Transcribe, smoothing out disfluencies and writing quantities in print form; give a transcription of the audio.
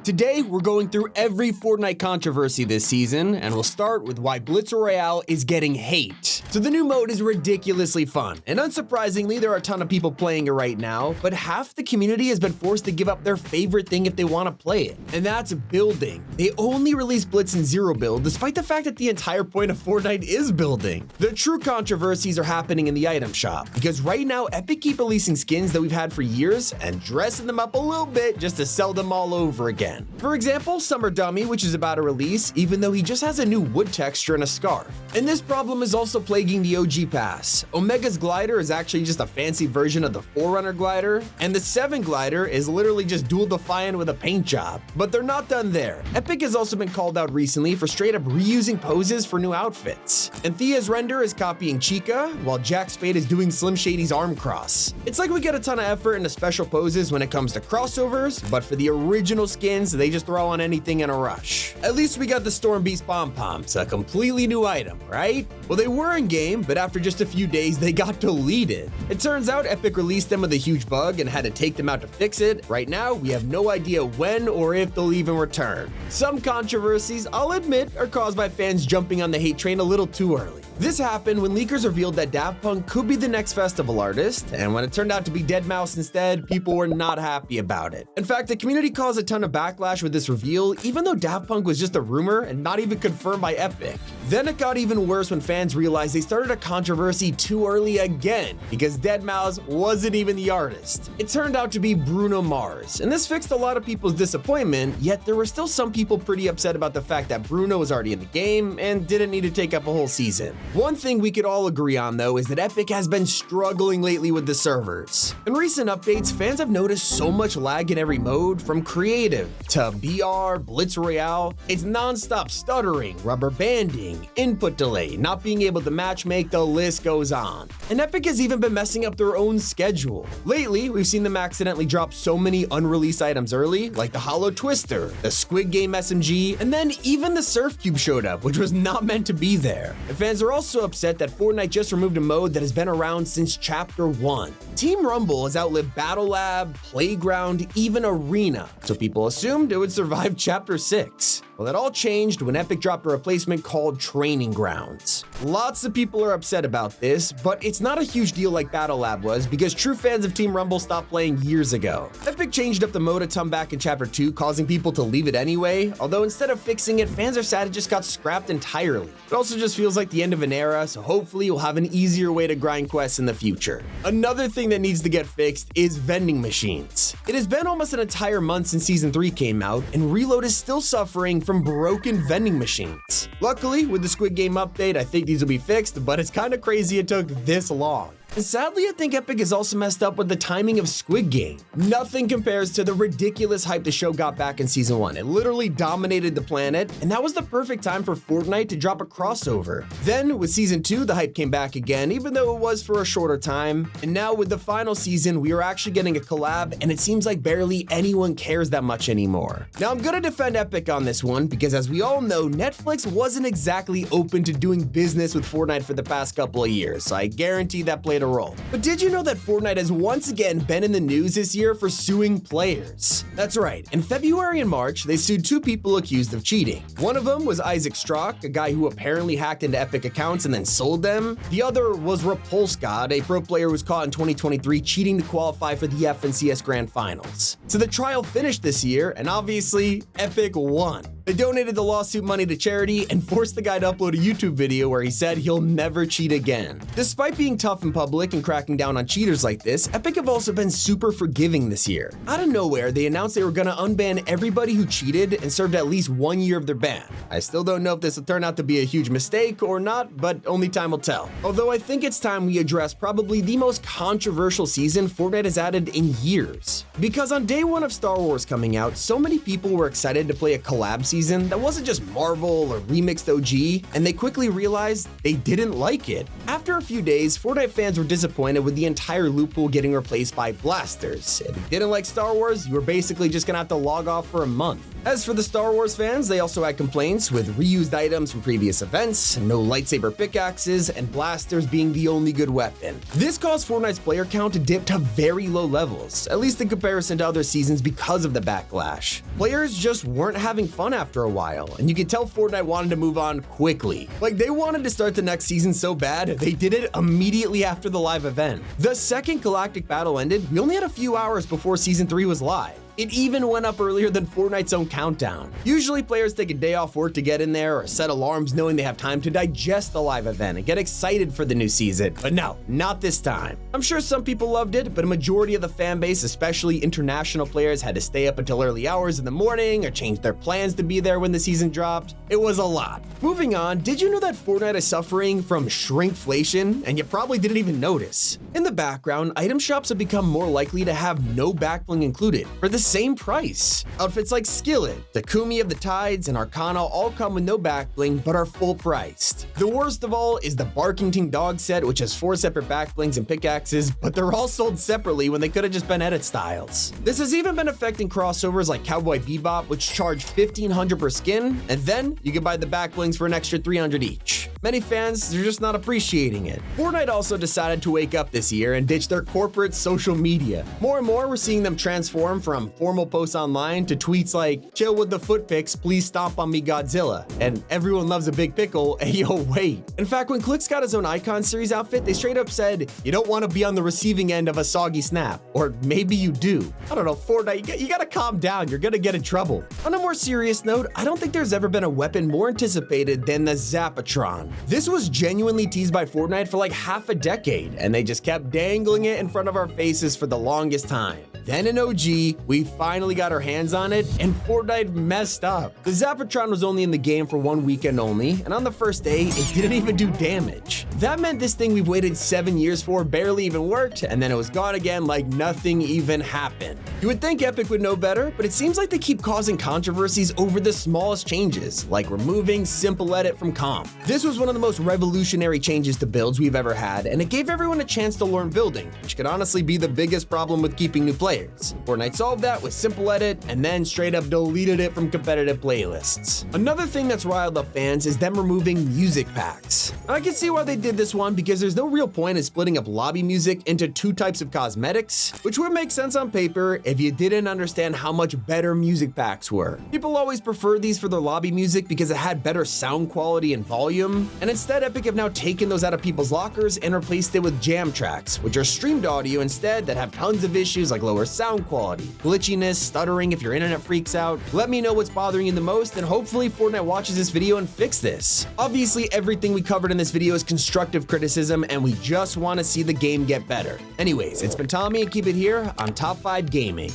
Today, we're going through every Fortnite controversy this season, and we'll start with why Blitz Royale is getting hate. So the new mode is ridiculously fun, and unsurprisingly, there are a ton of people playing it right now, but half the community has been forced to give up their favorite thing if they want to play it, and that's building. They only released Blitz in zero build, despite the fact that the entire point of Fortnite is building. The true controversies are happening in the item shop, because right now, Epic keep releasing skins that we've had for years and dressing them up a little bit just to sell them all over again. For example, Summer Dummy, which is about to release, even though he just has a new wood texture and a scarf. And this problem is also plaguing the OG pass. Omega's glider is actually just a fancy version of the Forerunner glider, and the 7 glider is literally just Dual Defiant with a paint job. But they're not done there. Epic has also been called out recently for straight up reusing poses for new outfits. And Thea's render is copying Chica, while Jack Spade is doing Slim Shady's arm cross. It's like we get a ton of effort into special poses when it comes to crossovers, but for the original skins, they just throw on anything in a rush. At least we got the Storm Beast pom-poms, a completely new item, right? Well, they were in game, but after just a few days, they got deleted. It turns out Epic released them with a huge bug and had to take them out to fix it. Right now, we have no idea when or if they'll even return. Some controversies, I'll admit, are caused by fans jumping on the hate train a little too early. This happened when leakers revealed that Daft Punk could be the next festival artist, and when it turned out to be Deadmau5 instead, people were not happy about it. In fact, the community caused a ton of backlash with this reveal, even though Daft Punk was just a rumor and not even confirmed by Epic. Then it got even worse when fans realized they started a controversy too early again, because Deadmau5 wasn't even the artist. It turned out to be Bruno Mars, and this fixed a lot of people's disappointment, yet there were still some people pretty upset about the fact that Bruno was already in the game and didn't need to take up a whole season. One thing we could all agree on though is that Epic has been struggling lately with the servers. In recent updates, fans have noticed so much lag in every mode, from creative to BR, Blitz Royale. It's non-stop stuttering, rubber banding, input delay, not being able to matchmake, the list goes on. And Epic has even been messing up their own schedule. Lately, we've seen them accidentally drop so many unreleased items early, like the Hollow Twister, the Squid Game SMG, and then even the Surf Cube showed up, which was not meant to be there. And fans are also upset that Fortnite just removed a mode that has been around since Chapter 1. Team Rumble has outlived Battle Lab, Playground, even Arena, so people assumed it would survive Chapter 6. Well, that all changed when Epic dropped a replacement called Training Grounds. Lots of people are upset about this, but it's not a huge deal like Battle Lab was, because true fans of Team Rumble stopped playing years ago. Epic changed up the mode a ton back in Chapter 2, causing people to leave it anyway, although instead of fixing it, fans are sad it just got scrapped entirely. It also just feels like the end of an era, so hopefully you'll have an easier way to grind quests in the future. Another thing that needs to get fixed is vending machines. It has been almost an entire month since Season 3 came out, and Reload is still suffering from broken vending machines. Luckily, with the Squid Game update, I think these will be fixed, but it's kind of crazy it took this long. And sadly, I think Epic has also messed up with the timing of Squid Game. Nothing compares to the ridiculous hype the show got back in Season 1. It literally dominated the planet, and that was the perfect time for Fortnite to drop a crossover. Then, with Season 2, the hype came back again, even though it was for a shorter time. And now, with the final season, we are actually getting a collab, and it seems like barely anyone cares that much anymore. Now, I'm gonna defend Epic on this one, because as we all know, Netflix wasn't exactly open to doing business with Fortnite for the past couple of years, so I guarantee that played a role. But did you know that Fortnite has once again been in the news this year for suing players? That's right. In February and March, they sued 2 people accused of cheating. One of them was Isaac Strock, a guy who apparently hacked into Epic accounts and then sold them. The other was Repulsegod, a pro player who was caught in 2023 cheating to qualify for the FNCS Grand Finals. So the trial finished this year, and obviously, Epic won. They donated the lawsuit money to charity and forced the guy to upload a YouTube video where he said he'll never cheat again. Despite being tough in public and cracking down on cheaters like this, Epic have also been super forgiving this year. Out of nowhere, they announced they were gonna unban everybody who cheated and served at least 1 year of their ban. I still don't know if this will turn out to be a huge mistake or not, but only time will tell. Although I think it's time we address probably the most controversial season Fortnite has added in years. Because on day 1 of Star Wars coming out, so many people were excited to play a collab season that wasn't just Marvel or remixed OG, and they quickly realized they didn't like it. After a few days, Fortnite fans were disappointed with the entire loot pool getting replaced by blasters. If you didn't like Star Wars, you were basically just gonna have to log off for a month. As for the Star Wars fans, they also had complaints with reused items from previous events, no lightsaber pickaxes, and blasters being the only good weapon. This caused Fortnite's player count to dip to very low levels, at least in comparison to other seasons because of the backlash. Players just weren't having fun after a while, and you could tell Fortnite wanted to move on quickly. Like, they wanted to start the next season so bad, they did it immediately after the live event. The second Galactic Battle ended, we only had a few hours before Season 3 was live. It even went up earlier than Fortnite's own countdown. Usually players take a day off work to get in there or set alarms knowing they have time to digest the live event and get excited for the new season. But no, not this time. I'm sure some people loved it, but a majority of the fan base, especially international players, had to stay up until early hours in the morning or change their plans to be there when the season dropped. It was a lot. Moving on, did you know that Fortnite is suffering from shrinkflation? And you probably didn't even notice. In the background, item shops have become more likely to have no backbling included for the same price. Outfits like Skillet, Takumi of the Tides, and Arcana all come with no backbling but are full priced. The worst of all is the Barkington Dog set, which has 4 separate backblings and pickaxes, but they're all sold separately when they could have just been edit styles. This has even been affecting crossovers like Cowboy Bebop, which charge $1,500 per skin, and then you can buy the backblings for an extra $300 each. Many fans are just not appreciating it. Fortnite also decided to wake up this year and ditch their corporate social media. More and more, we're seeing them transform from formal posts online to tweets like, "Chill with the foot pics, please stomp on me Godzilla," and "Everyone loves a big pickle, hey yo wait." In fact, when Clix got his own Icon series outfit, they straight up said, "You don't want to be on the receiving end of a soggy snap." Or maybe you do. I don't know, Fortnite, you gotta calm down, you're gonna get in trouble. On a more serious note, I don't think there's ever been a weapon more anticipated than the Zapatron. This was genuinely teased by Fortnite for like half a decade, and they just kept dangling it in front of our faces for the longest time. Then in OG, we finally got our hands on it, and Fortnite messed up. The Zapatron was only in the game for 1 weekend only, and on the first day, it didn't even do damage. That meant this thing we've waited 7 years for barely even worked, and then it was gone again like nothing even happened. You would think Epic would know better, but it seems like they keep causing controversies over the smallest changes, like removing Simple Edit from comp. This was one of the most revolutionary changes to builds we've ever had, and it gave everyone a chance to learn building, which could honestly be the biggest problem with keeping new players. Fortnite solved that with Simple Edit, and then straight up deleted it from competitive playlists. Another thing that's riled up fans is them removing music packs. I can see why they did this one because there's no real point in splitting up lobby music into 2 types of cosmetics, which would make sense on paper if you didn't understand how much better music packs were. People always preferred these for their lobby music because it had better sound quality and volume, and instead Epic have now taken those out of people's lockers and replaced it with jam tracks, which are streamed audio instead that have tons of issues like lower sound quality, glitchiness, stuttering if your internet freaks out. Let me know what's bothering you the most, and hopefully Fortnite watches this video and fix this. Obviously, everything we covered in this video is constructive criticism, and we just want to see the game get better. Anyways, it's been Tommy, and keep it here on Top 5 Gaming.